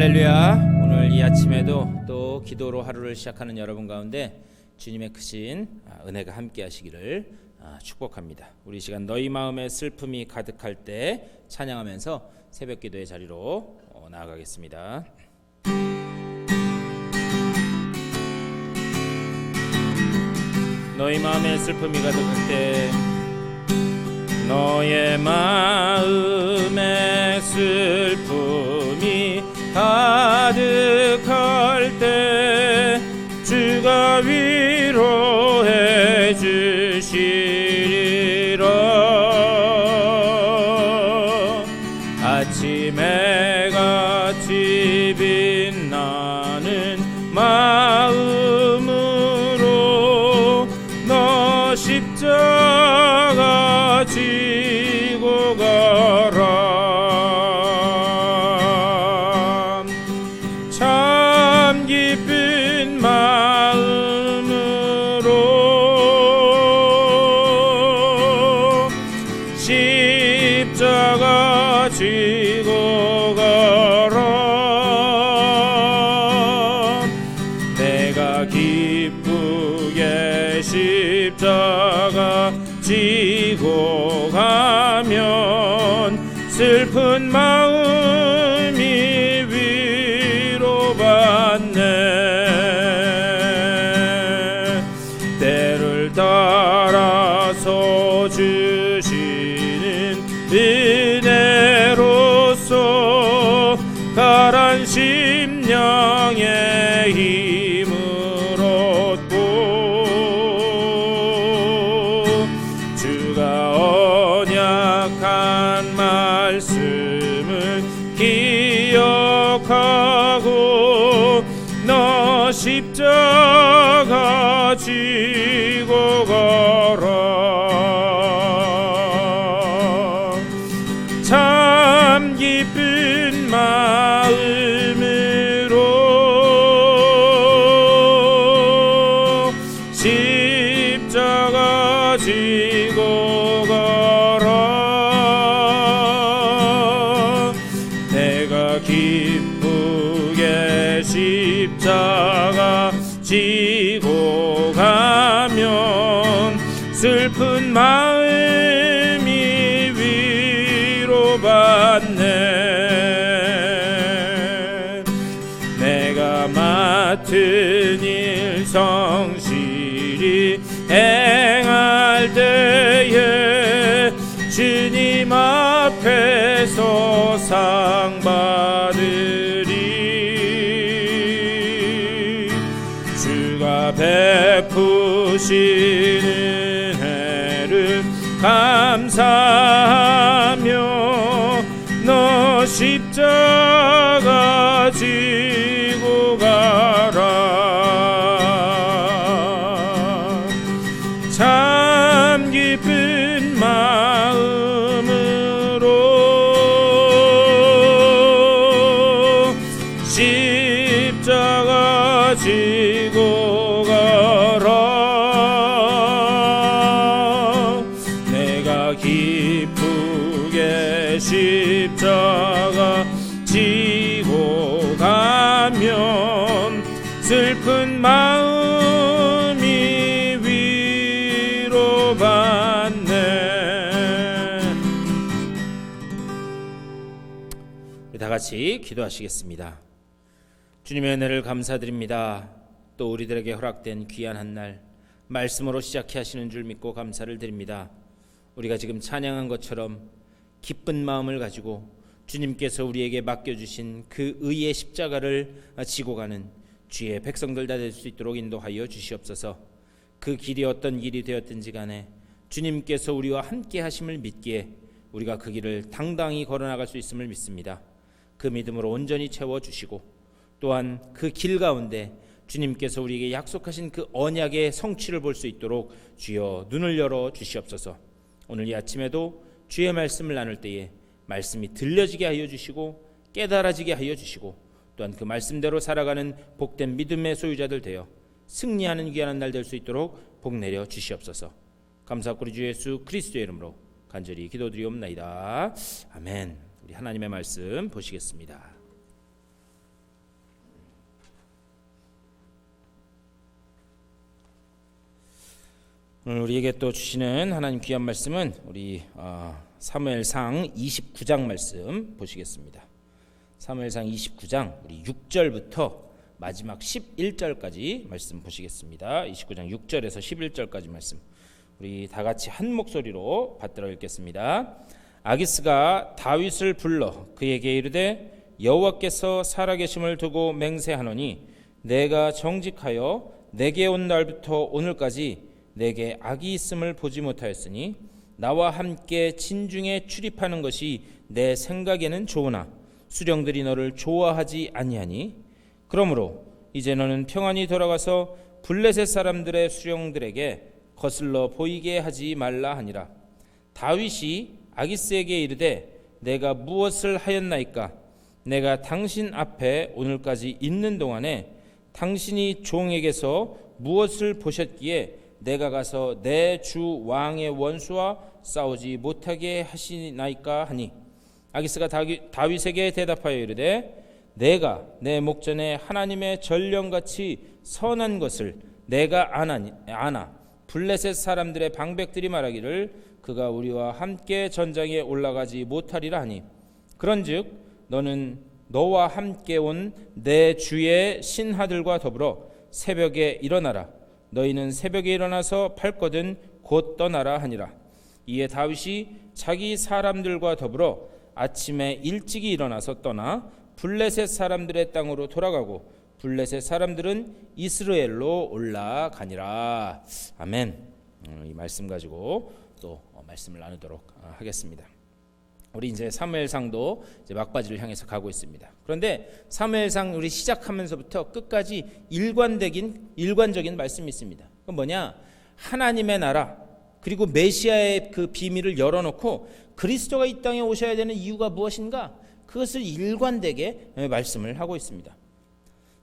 할렐루야. 오늘 이 아침에도 또 기도로 하루를 시작하는 여러분 가운데 주님의 크신 은혜가 함께 하시기를 축복합니다. 우리 시간 너희 마음에 슬픔이 가득할 때 찬양하면서 새벽 기도의 자리로 나아가겠습니다. 너희 마음에 슬픔이 가득할 때, 너의 마음에 슬픔이 가득할 때 주가 위로해 주시리라. 아침에 같이 빛나는 마음으로 너 십자가 지고 가라. 참 기쁜 마음으로 십자가 지고 가라. 내가 기쁘게 십자가 지고 가면 슬픈 마음이 위로받네. 때를 따라서 주시는 은혜로서 가란 심령의 힘을 얻고 주가 언약한 말씀을 기억하고 너 십자가 지고 가라. 참 기쁜 마음으로 십자가 지고 가라. 내가 기쁘게 십자가 지고 가면 슬픈 마음이 위로받네. 내가 맡은 일 성실히 행할 때에 주님 앞에서 상 받으리. 주가 베푸신 은혜를 감사하며 너 십자가 지고 가라. 참 기쁜 마음으로 십자가 지고 가라. 내가 기쁘게 십자가 지고 가면 슬픈 마음이 위로받네. 다 같이 기도하시겠습니다. 주님의 은혜를 감사드립니다. 또 우리들에게 허락된 귀한 한 날 말씀으로 시작해 하시는 줄 믿고 감사를 드립니다. 우리가 지금 찬양한 것처럼 기쁜 마음을 가지고 주님께서 우리에게 맡겨주신 그 의의 십자가를 지고 가는 주의 백성들 다 될 수 있도록 인도하여 주시옵소서. 그 길이 어떤 길이 되었든지 간에 주님께서 우리와 함께 하심을 믿기에 우리가 그 길을 당당히 걸어나갈 수 있음을 믿습니다. 그 믿음으로 온전히 채워주시고 또한 그 길 가운데 주님께서 우리에게 약속하신 그 언약의 성취를 볼 수 있도록 주여 눈을 열어 주시옵소서. 오늘 이 아침에도 주의 말씀을 나눌 때에 말씀이 들려지게 하여 주시고 깨달아지게 하여 주시고 또한 그 말씀대로 살아가는 복된 믿음의 소유자들 되어 승리하는 귀한 날 될 수 있도록 복 내려 주시옵소서. 감사하고 우리 주 예수 그리스도의 이름으로 간절히 기도드리옵나이다. 아멘. 우리 하나님의 말씀 보시겠습니다. 오늘 우리에게 또 주시는 하나님 귀한 말씀은 우리 사무엘상 29장 말씀 보시겠습니다. 사무엘상 29장 우리 6절부터 마지막 11절까지 말씀 보시겠습니다. 29장 6절에서 11절까지 말씀 우리 다 같이 한 목소리로 받들어 읽겠습니다. 아기스가 다윗을 불러 그에게 이르되 여호와께서 살아계심을 두고 맹세하노니 내가 정직하여 내게 온 날부터 오늘까지 내게 악이 있음을 보지 못하였으니 나와 함께 진중에 출입하는 것이 내 생각에는 좋으나 수령들이 너를 좋아하지 아니하니 그러므로 이제 너는 평안히 돌아가서 블레셋 사람들의 수령들에게 거슬러 보이게 하지 말라 하니라. 다윗이 아기스에게 이르되 내가 무엇을 하였나이까? 내가 당신 앞에 오늘까지 있는 동안에 당신이 종에게서 무엇을 보셨기에 내가 가서 내 주 왕의 원수와 싸우지 못하게 하시나이까 하니 아기스가 다윗에게 대답하여 이르되 내가 내 목전에 하나님의 전령같이 선한 것을 내가 아나 블레셋 사람들의 방백들이 말하기를 그가 우리와 함께 전장에 올라가지 못하리라 하니 그런즉 너는 너와 함께 온 내 주의 신하들과 더불어 새벽에 일어나라. 너희는 새벽에 일어나서 발거든 곧 떠나라 하니라. 이에 다윗이 자기 사람들과 더불어 아침에 일찍이 일어나서 떠나 블레셋 사람들의 땅으로 돌아가고 블레셋 사람들은 이스라엘로 올라가니라. 아멘. 이 말씀 가지고 또 말씀을 나누도록 하겠습니다. 우리 이제 사무엘상도 이제 막바지를 향해서 가고 있습니다. 그런데 사무엘상 우리 시작하면서부터 끝까지 일관적인 말씀이 있습니다. 그건 뭐냐? 하나님의 나라 그리고 메시아의 그 비밀을 열어놓고 그리스도가 이 땅에 오셔야 되는 이유가 무엇인가? 그것을 일관되게 말씀을 하고 있습니다.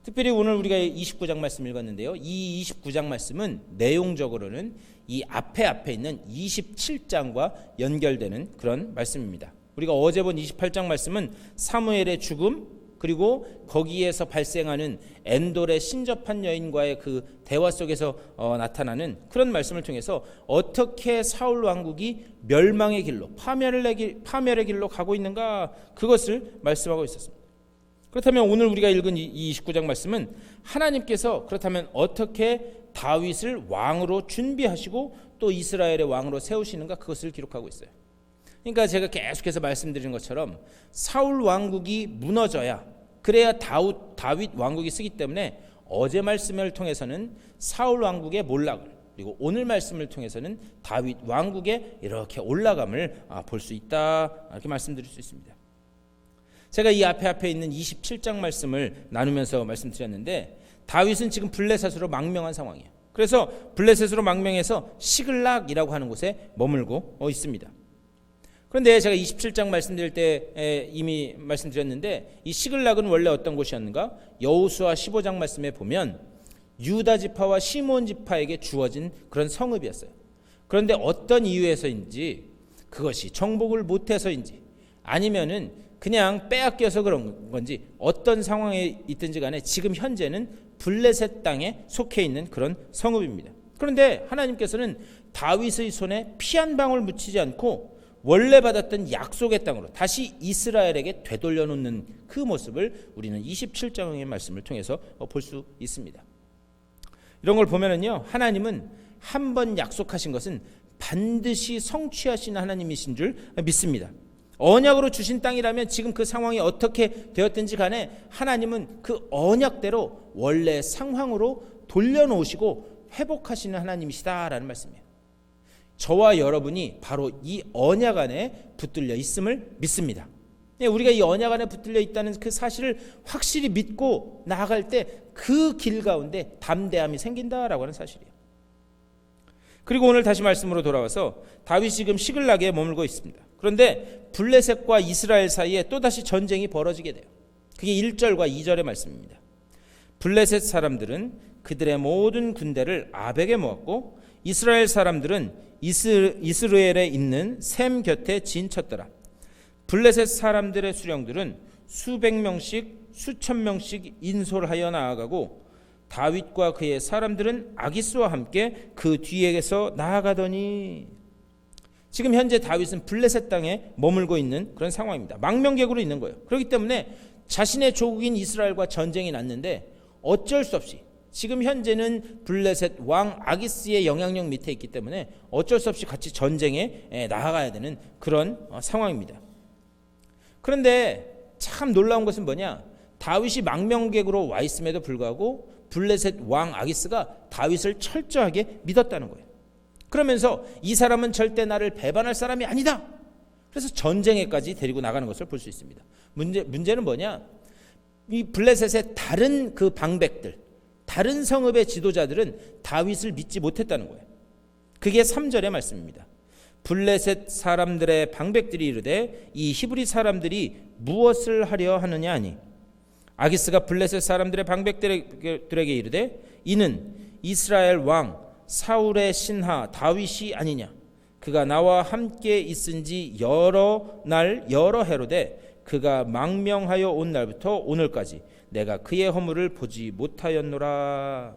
특별히 오늘 우리가 29장 말씀 읽었는데요. 이 29장 말씀은 내용적으로는 이 앞에 있는 27장과 연결되는 그런 말씀입니다. 우리가 어제 본 28장 말씀은 사무엘의 죽음 그리고 거기에서 발생하는 엔돌의 신접한 여인과의 그 대화 속에서 나타나는 그런 말씀을 통해서 어떻게 사울 왕국이 멸망의 길로 파멸의 길로 가고 있는가 그것을 말씀하고 있었습니다. 그렇다면 오늘 우리가 읽은 이 29장 말씀은 하나님께서 그렇다면 어떻게 다윗을 왕으로 준비하시고 또 이스라엘의 왕으로 세우시는가 그것을 기록하고 있어요. 그러니까 제가 계속해서 말씀드린 것처럼 사울 왕국이 무너져야 그래야 다윗 왕국이 쓰기 때문에 어제 말씀을 통해서는 사울 왕국의 몰락을 그리고 오늘 말씀을 통해서는 다윗 왕국의 이렇게 올라감을 볼 수 있다 이렇게 말씀드릴 수 있습니다. 제가 이 앞에 있는 27장 말씀을 나누면서 말씀드렸는데 다윗은 지금 블레셋으로 망명한 상황이에요. 그래서 블레셋으로 망명해서 시글락이라고 하는 곳에 머물고 있습니다. 그런데 제가 27장 말씀드릴 때 이미 말씀드렸는데 이 시글락은 원래 어떤 곳이었는가? 여호수아 15장 말씀에 보면 유다 지파와 시몬 지파에게 주어진 그런 성읍이었어요. 그런데 어떤 이유에서인지 그것이 정복을 못해서인지 아니면은 그냥 빼앗겨서 그런 건지 어떤 상황에 있든지 간에 지금 현재는 블레셋 땅에 속해 있는 그런 성읍입니다. 그런데 하나님께서는 다윗의 손에 피 한 방울 묻히지 않고 원래 받았던 약속의 땅으로 다시 이스라엘에게 되돌려 놓는 그 모습을 우리는 27장의 말씀을 통해서 볼 수 있습니다. 이런 걸 보면은요, 하나님은 한 번 약속하신 것은 반드시 성취하시는 하나님이신 줄 믿습니다. 언약으로 주신 땅이라면 지금 그 상황이 어떻게 되었든지 간에 하나님은 그 언약대로 원래 상황으로 돌려놓으시고 회복하시는 하나님이시다라는 말씀이에요. 저와 여러분이 바로 이 언약 안에 붙들려 있음을 믿습니다. 우리가 이 언약 안에 붙들려 있다는 그 사실을 확실히 믿고 나아갈 때 그 길 가운데 담대함이 생긴다라고 하는 사실이에요. 그리고 오늘 다시 말씀으로 돌아와서 다윗이 지금 시글락에 머물고 있습니다. 그런데 블레셋과 이스라엘 사이에 또다시 전쟁이 벌어지게 돼요. 그게 1절과 2절의 말씀입니다. 블레셋 사람들은 그들의 모든 군대를 아벡에 모았고 이스라엘 사람들은 이스라엘에 있는 셈 곁에 진쳤더라. 블레셋 사람들의 수령들은 수백 명씩 수천 명씩 인솔하여 나아가고 다윗과 그의 사람들은 아기스와 함께 그 뒤에서 나아가더니. 지금 현재 다윗은 블레셋 땅에 머물고 있는 그런 상황입니다. 망명객으로 있는 거예요. 그렇기 때문에 자신의 조국인 이스라엘과 전쟁이 났는데 어쩔 수 없이 지금 현재는 블레셋 왕 아기스의 영향력 밑에 있기 때문에 어쩔 수 없이 같이 전쟁에 나아가야 되는 그런 상황입니다. 그런데 참 놀라운 것은 뭐냐? 다윗이 망명객으로 와 있음에도 불구하고 블레셋 왕 아기스가 다윗을 철저하게 믿었다는 거예요. 그러면서 이 사람은 절대 나를 배반할 사람이 아니다. 그래서 전쟁에까지 데리고 나가는 것을 볼 수 있습니다. 문제는 뭐냐? 이 블레셋의 다른 그 방백들, 다른 성읍의 지도자들은 다윗을 믿지 못했다는 거예요. 그게 3절의 말씀입니다. 블레셋 사람들의 방백들이 이르되 이 히브리 사람들이 무엇을 하려 하느냐 하니 아기스가 블레셋 사람들의 방백들에게 이르되 이는 이스라엘 왕 사울의 신하 다윗이 아니냐. 그가 나와 함께 있은지 여러 날 여러 해로되 그가 망명하여 온 날부터 오늘까지 내가 그의 허물을 보지 못하였노라.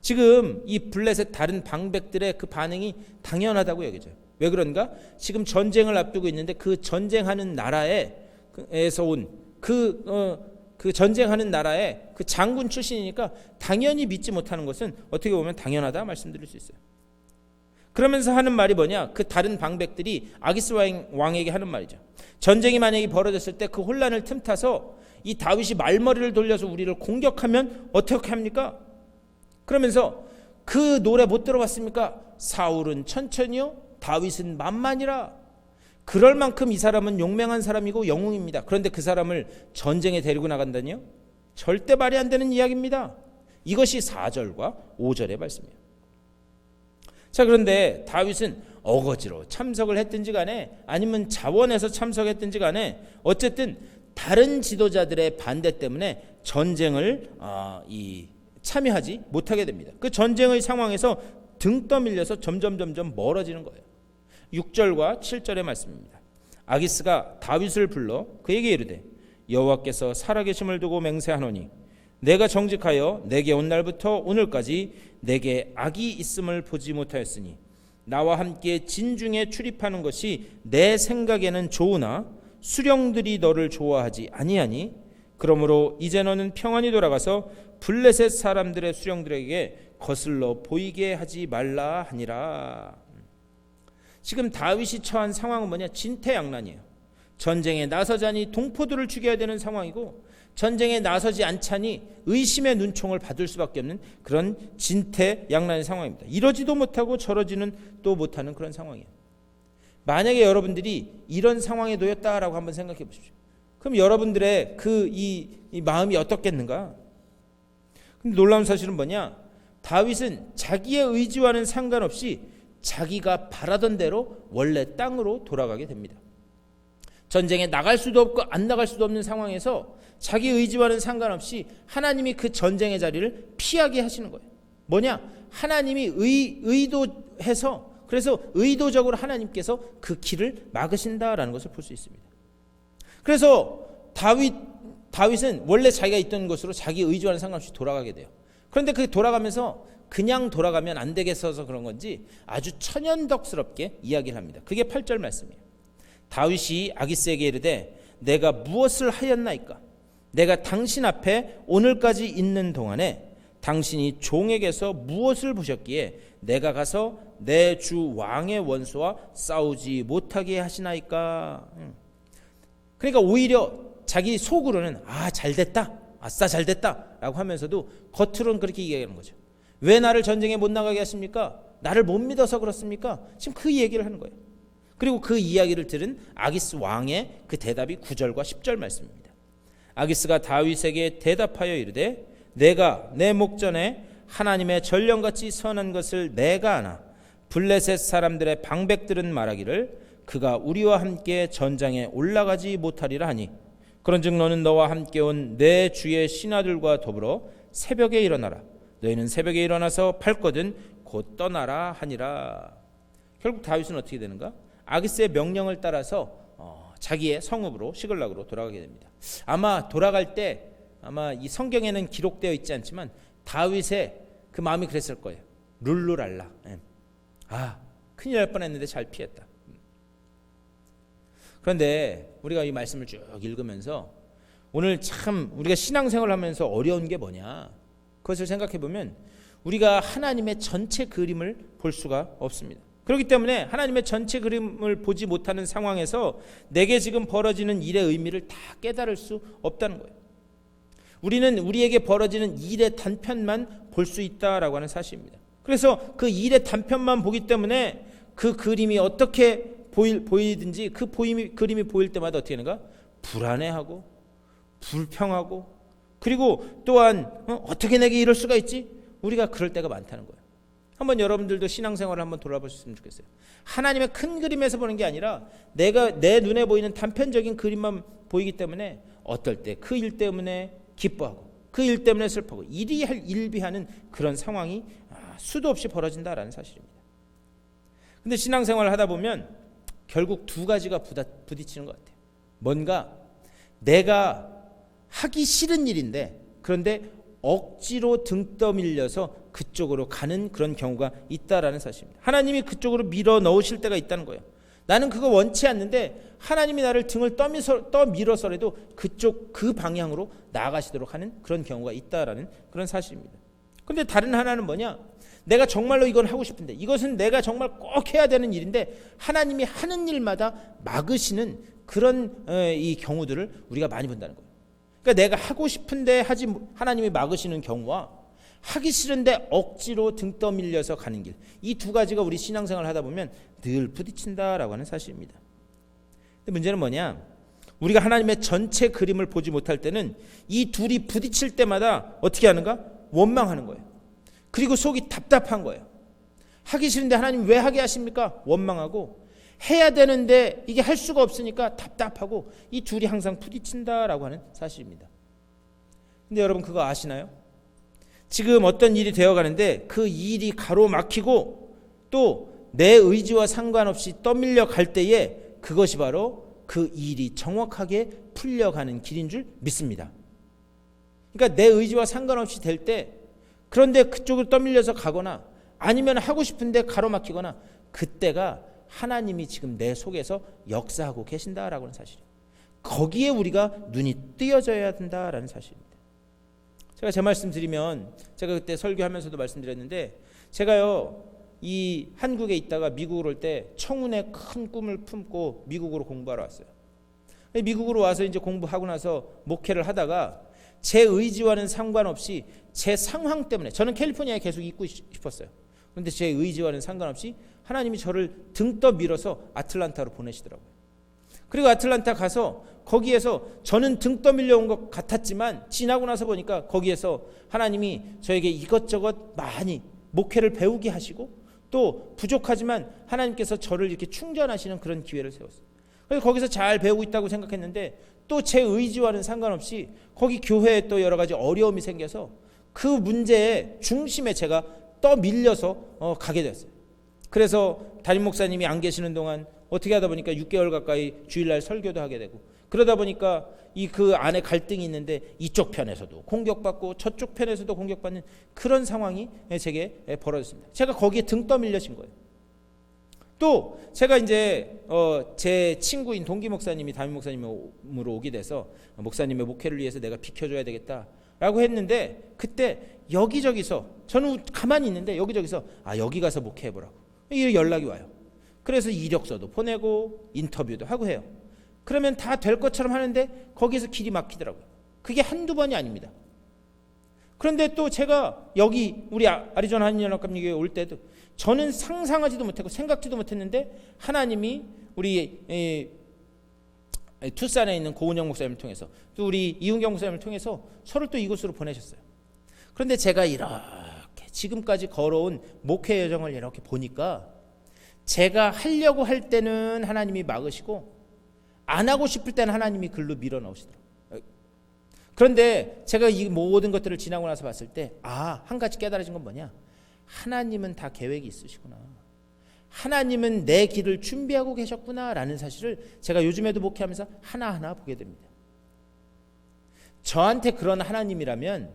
지금 이 블레셋 다른 방백들의 그 반응이 당연하다고 여겨져요. 왜 그런가? 지금 전쟁을 앞두고 있는데 그 전쟁하는 나라에서 온 그 전쟁하는 나라의 그 장군 출신이니까 당연히 믿지 못하는 것은 어떻게 보면 당연하다 말씀드릴 수 있어요. 그러면서 하는 말이 뭐냐? 그 다른 방백들이 아기스 왕에게 하는 말이죠. 전쟁이 만약에 벌어졌을 때 그 혼란을 틈타서 이 다윗이 말머리를 돌려서 우리를 공격하면 어떻게 합니까? 그러면서 그 노래 못 들어봤습니까? 사울은 천천히요, 다윗은 만만이라. 그럴 만큼 이 사람은 용맹한 사람이고 영웅입니다. 그런데 그 사람을 전쟁에 데리고 나간다니요? 절대 말이 안 되는 이야기입니다. 이것이 4절과 5절의 말씀이에요. 자, 그런데 다윗은 어거지로 참석을 했든지 간에 아니면 자원해서 참석했든지 간에 어쨌든 다른 지도자들의 반대 때문에 전쟁을 참여하지 못하게 됩니다. 그 전쟁의 상황에서 등 떠밀려서 점점 멀어지는 거예요. 6절과 7절의 말씀입니다. 아기스가 다윗을 불러 그에게 이르되 여호와께서 살아계심을 두고 맹세하노니 내가 정직하여 내게 온 날부터 오늘까지 내게 악이 있음을 보지 못하였으니 나와 함께 진중에 출입하는 것이 내 생각에는 좋으나 수령들이 너를 좋아하지 아니하니 그러므로 이제 너는 평안히 돌아가서 블레셋 사람들의 수령들에게 거슬러 보이게 하지 말라 하니라. 지금 다윗이 처한 상황은 뭐냐? 진퇴양난이에요. 전쟁에 나서자니 동포들을 죽여야 되는 상황이고 전쟁에 나서지 않자니 의심의 눈총을 받을 수밖에 없는 그런 진퇴양난의 상황입니다. 이러지도 못하고 저러지는 또 못하는 그런 상황이에요. 만약에 여러분들이 이런 상황에 놓였다라고 한번 생각해 보십시오. 그럼 여러분들의 이 마음이 어떻겠는가? 근데 놀라운 사실은 뭐냐? 다윗은 자기의 의지와는 상관없이 자기가 바라던 대로 원래 땅으로 돌아가게 됩니다. 전쟁에 나갈 수도 없고 안 나갈 수도 없는 상황에서 자기 의지와는 상관없이 하나님이 그 전쟁의 자리를 피하게 하시는 거예요. 뭐냐? 하나님이 의도해서, 그래서 의도적으로 하나님께서 그 길을 막으신다라는 것을 볼 수 있습니다. 그래서 다윗은 원래 자기가 있던 곳으로 자기 의지와는 상관없이 돌아가게 돼요. 그런데 그 돌아가면서 그냥 돌아가면 안 되겠어서 그런 건지 아주 천연덕스럽게 이야기를 합니다. 그게 8절 말씀이에요. 다윗이 아기스에게 이르되 내가 무엇을 하였나이까? 내가 당신 앞에 오늘까지 있는 동안에 당신이 종에게서 무엇을 보셨기에 내가 가서 내 주 왕의 원수와 싸우지 못하게 하시나이까? 그러니까 오히려 자기 속으로는 잘됐다, 아싸 잘됐다 라고 하면서도 겉으로는 그렇게 얘기하는 거죠. 왜 나를 전쟁에 못 나가게 하십니까? 나를 못 믿어서 그렇습니까? 지금 그 얘기를 하는 거예요. 그리고 그 이야기를 들은 아기스 왕의 그 대답이 9절과 10절 말씀입니다. 아기스가 다윗에게 대답하여 이르되 내가 내 목전에 하나님의 전령같이 선한 것을 내가 아나 블레셋 사람들의 방백들은 말하기를 그가 우리와 함께 전장에 올라가지 못하리라 하니 그런즉 너는 너와 함께 온 내 주의 신하들과 더불어 새벽에 일어나라. 너희는 새벽에 일어나서 밝거든 곧 떠나라 하니라. 결국 다윗은 어떻게 되는가? 아기스의 명령을 따라서 자기의 성읍으로 시글락으로 돌아가게 됩니다. 아마 돌아갈 때 아마 이 성경에는 기록되어 있지 않지만 다윗의 그 마음이 그랬을 거예요. 룰루랄라. 큰일 날 뻔했는데 잘 피했다. 그런데 우리가 이 말씀을 쭉 읽으면서 오늘 참 우리가 신앙생활을 하면서 어려운 게 뭐냐, 그것을 생각해 보면 우리가 하나님의 전체 그림을 볼 수가 없습니다. 그렇기 때문에 하나님의 전체 그림을 보지 못하는 상황에서 내게 지금 벌어지는 일의 의미를 다 깨달을 수 없다는 거예요. 우리는 우리에게 벌어지는 일의 단편만 볼 수 있다라고 하는 사실입니다. 그래서 그 일의 단편만 보기 때문에 그 그림이 어떻게 보이든지 그 그림이 보일 때마다 어떻게 하는가? 불안해하고 불평하고, 그리고 또한 어떻게 내게 이럴 수가 있지? 우리가 그럴 때가 많다는 거예요. 한번 여러분들도 신앙생활을 한번 돌아보셨으면 좋겠어요. 하나님의 큰 그림에서 보는 게 아니라 내가 내 눈에 보이는 단편적인 그림만 보이기 때문에 어떨 때 그 일 때문에 기뻐하고 그 일 때문에 슬퍼하고 일비하는 그런 상황이 수도 없이 벌어진다라는 사실입니다. 근데 신앙생활을 하다 보면 결국 두 가지가 부딪히는 것 같아요. 뭔가 내가 하기 싫은 일인데 그런데 억지로 등 떠밀려서 그쪽으로 가는 그런 경우가 있다라는 사실입니다. 하나님이 그쪽으로 밀어 넣으실 때가 있다는 거예요. 나는 그거 원치 않는데 하나님이 나를 등을 떠밀어서라도 그쪽 그 방향으로 나아가시도록 하는 그런 경우가 있다라는 그런 사실입니다. 그런데 다른 하나는 뭐냐? 내가 정말로 이건 하고 싶은데 이것은 내가 정말 꼭 해야 되는 일인데 하나님이 하는 일마다 막으시는 그런 이 경우들을 우리가 많이 본다는 거예요. 그러니까 내가 하고 싶은데 하나님이 막으시는 경우와 하기 싫은데 억지로 등 떠밀려서 가는 길, 이 두 가지가 우리 신앙생활을 하다 보면 늘 부딪힌다라고 하는 사실입니다. 근데 문제는 뭐냐? 우리가 하나님의 전체 그림을 보지 못할 때는 이 둘이 부딪힐 때마다 어떻게 하는가? 원망하는 거예요. 그리고 속이 답답한 거예요. 하기 싫은데 하나님 왜 하게 하십니까? 원망하고, 해야 되는데 이게 할 수가 없으니까 답답하고, 이 둘이 항상 부딪힌다라고 하는 사실입니다. 근데 여러분 그거 아시나요? 지금 어떤 일이 되어가는데 그 일이 가로막히고 또 내 의지와 상관없이 떠밀려 갈 때에 그것이 바로 그 일이 정확하게 풀려가는 길인 줄 믿습니다. 그러니까 내 의지와 상관없이 될 때, 그런데 그쪽으로 떠밀려서 가거나 아니면 하고 싶은데 가로막히거나, 그때가 하나님이 지금 내 속에서 역사하고 계신다라고 하는 사실이에요. 거기에 우리가 눈이 뜨여져야 된다라는 사실입니다. 제가 제 말씀 드리면, 제가 그때 설교하면서도 말씀드렸는데, 제가요 이 한국에 있다가 미국으로 올 때 청운의 큰 꿈을 품고 미국으로 공부하러 왔어요. 미국으로 와서 이제 공부하고 나서 목회를 하다가 제 의지와는 상관없이 제 상황 때문에, 저는 캘리포니아에 계속 있고 싶었어요. 그런데 제 의지와는 상관없이 하나님이 저를 등 떠 밀어서 아틀란타로 보내시더라고요. 그리고 아틀란타 가서 거기에서 저는 등 떠밀려 온 것 같았지만 지나고 나서 보니까 거기에서 하나님이 저에게 이것저것 많이 목회를 배우게 하시고, 또 부족하지만 하나님께서 저를 이렇게 충전하시는 그런 기회를 세웠어요. 그래서 거기서 잘 배우고 있다고 생각했는데 또 제 의지와는 상관없이 거기 교회에 또 여러 가지 어려움이 생겨서 그 문제의 중심에 제가 떠밀려서 가게 됐어요. 그래서 담임 목사님이 안 계시는 동안 어떻게 하다 보니까 6개월 가까이 주일날 설교도 하게 되고, 그러다 보니까 그 안에 갈등이 있는데 이쪽 편에서도 공격받고 저쪽 편에서도 공격받는 그런 상황이 제게 벌어졌습니다. 제가 거기에 등 떠밀려진 거예요. 또 제가 이제 제 친구인 동기 목사님이 담임 목사님으로 오게 돼서 목사님의 목회를 위해서 내가 비켜줘야 되겠다라고 했는데, 그때 여기저기서 저는 가만히 있는데 여기저기서 여기 가서 목회해보라고 이 연락이 와요. 그래서 이력서도 보내고 인터뷰도 하고 해요. 그러면 다 될 것처럼 하는데 거기에서 길이 막히더라고요. 그게 한두 번이 아닙니다. 그런데 또 제가 여기 우리 아리조나 한인연합감리교회 올 때도 저는 상상하지도 못하고 생각지도 못했는데 하나님이 우리 투싼에 있는 고은영 목사님을 통해서 또 우리 이훈경 목사님을 통해서 서로 또 이곳으로 보내셨어요. 그런데 제가 이렇게 지금까지 걸어온 목회 여정을 이렇게 보니까 제가 하려고 할 때는 하나님이 막으시고 안 하고 싶을 때는 하나님이 글로 밀어 넣으시더라고요. 그런데 제가 이 모든 것들을 지나고 나서 봤을 때 한 가지 깨달아진 건 뭐냐? 하나님은 다 계획이 있으시구나. 하나님은 내 길을 준비하고 계셨구나라는 사실을 제가 요즘에도 목회하면서 하나하나 보게 됩니다. 저한테 그런 하나님이라면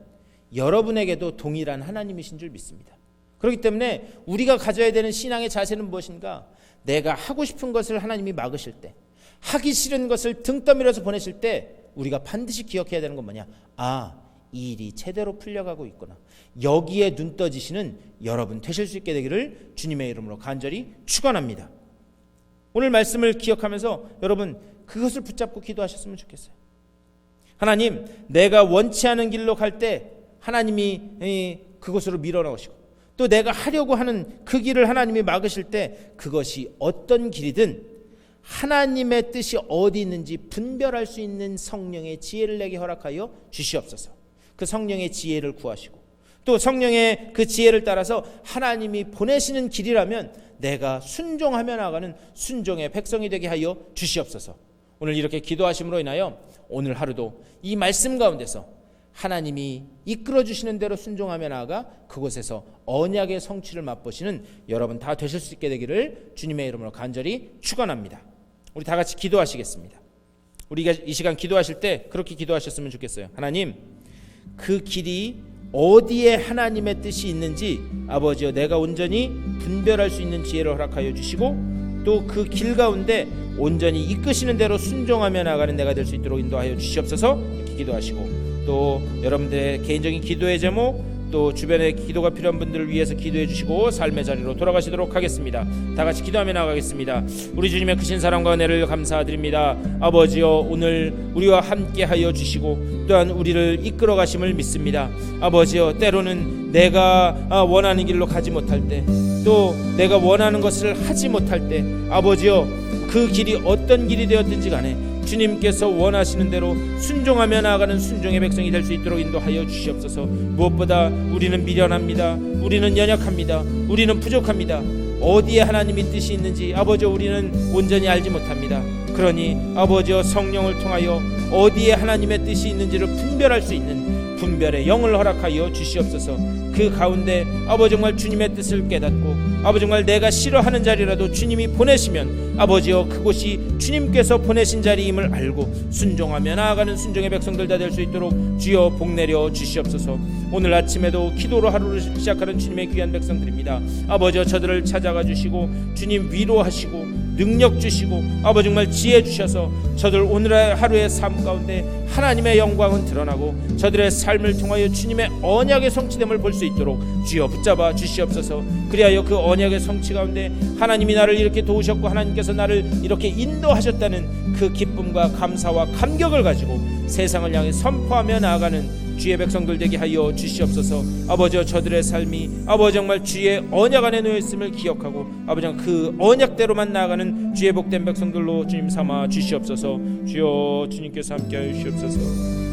여러분에게도 동일한 하나님이신 줄 믿습니다. 그렇기 때문에 우리가 가져야 되는 신앙의 자세는 무엇인가? 내가 하고 싶은 것을 하나님이 막으실 때, 하기 싫은 것을 등 떠밀어서 보내실 때 우리가 반드시 기억해야 되는 건 뭐냐? 이 일이 제대로 풀려가고 있구나. 여기에 눈 떠지시는 여러분 되실 수 있게 되기를 주님의 이름으로 간절히 축원합니다. 오늘 말씀을 기억하면서 여러분 그것을 붙잡고 기도하셨으면 좋겠어요. 하나님, 내가 원치 않은 길로 갈 때 하나님이 그곳으로 밀어넣으시고, 또 내가 하려고 하는 그 길을 하나님이 막으실 때 그것이 어떤 길이든 하나님의 뜻이 어디 있는지 분별할 수 있는 성령의 지혜를 내게 허락하여 주시옵소서. 그 성령의 지혜를 구하시고, 또 성령의 그 지혜를 따라서 하나님이 보내시는 길이라면 내가 순종하며 나가는 순종의 백성이 되게 하여 주시옵소서. 오늘 이렇게 기도하심으로 인하여 오늘 하루도 이 말씀 가운데서 하나님이 이끌어 주시는 대로 순종하며 나아가 그곳에서 언약의 성취를 맛보시는 여러분 다 되실 수 있게 되기를 주님의 이름으로 간절히 축원합니다. 우리 다 같이 기도하시겠습니다. 우리가 이 시간 기도하실 때 그렇게 기도하셨으면 좋겠어요. 하나님, 그 길이 어디에 하나님의 뜻이 있는지 아버지여 내가 온전히 분별할 수 있는 지혜를 허락하여 주시고, 또 그 길 가운데 온전히 이끄시는 대로 순종하며 나가는 내가 될 수 있도록 인도하여 주시옵소서. 이렇게 기도하시고, 또 여러분들의 개인적인 기도의 제목, 또 주변에 기도가 필요한 분들을 위해서 기도해 주시고 삶의 자리로 돌아가시도록 하겠습니다. 다 같이 기도하며 나가겠습니다. 우리 주님의 크신 사랑과 은혜를 감사드립니다. 아버지여, 오늘 우리와 함께 하여 주시고 또한 우리를 이끌어 가심을 믿습니다. 아버지여, 때로는 내가 원하는 길로 가지 못할 때, 또 내가 원하는 것을 하지 못할 때, 아버지여, 그 길이 어떤 길이 되었든지 간에 주님께서 원하시는 대로 순종하며 나아가는 순종의 백성이 될 수 있도록 인도하여 주시옵소서. 무엇보다 우리는 미련합니다. 우리는 연약합니다. 우리는 부족합니다. 어디에 하나님의 뜻이 있는지 아버지여 우리는 온전히 알지 못합니다. 그러니 아버지여, 성령을 통하여 어디에 하나님의 뜻이 있는지를 분별할 수 있는 분별의 영을 허락하여 주시옵소서. 그 가운데 아버지 정말 주님의 뜻을 깨닫고, 아버지 정말 내가 싫어하는 자리라도 주님이 보내시면 아버지여 그곳이 주님께서 보내신 자리임을 알고 순종하며 나아가는 순종의 백성들 다 될 수 있도록 주여 복 내려 주시옵소서. 오늘 아침에도 기도로 하루를 시작하는 주님의 귀한 백성들입니다. 아버지여, 저들을 찾아가 주시고 주님 위로하시고 능력 주시고 아버지 정말 지혜 주셔서 저들 오늘 하루의 삶 가운데 하나님의 영광은 드러나고 저들의 삶을 통하여 주님의 언약의 성취됨을 볼 수 있도록 주여 붙잡아 주시옵소서. 그리하여 그 언약의 성취 가운데 하나님이 나를 이렇게 도우셨고 하나님께서 나를 이렇게 인도하셨다는 그 기쁨과 감사와 감격을 가지고 세상을 향해 선포하며 나아가는 주의 백성들 되게 하여 주시옵소서. 아버지여, 저들의 삶이 아버지 정말 주의 언약 안에 놓여 있음을 기억하고 아버지 그 언약대로만 나아가는 주의 복된 백성들로 주님 삼아 주시옵소서. 주여, 주님께서 함께하여 주시옵소서.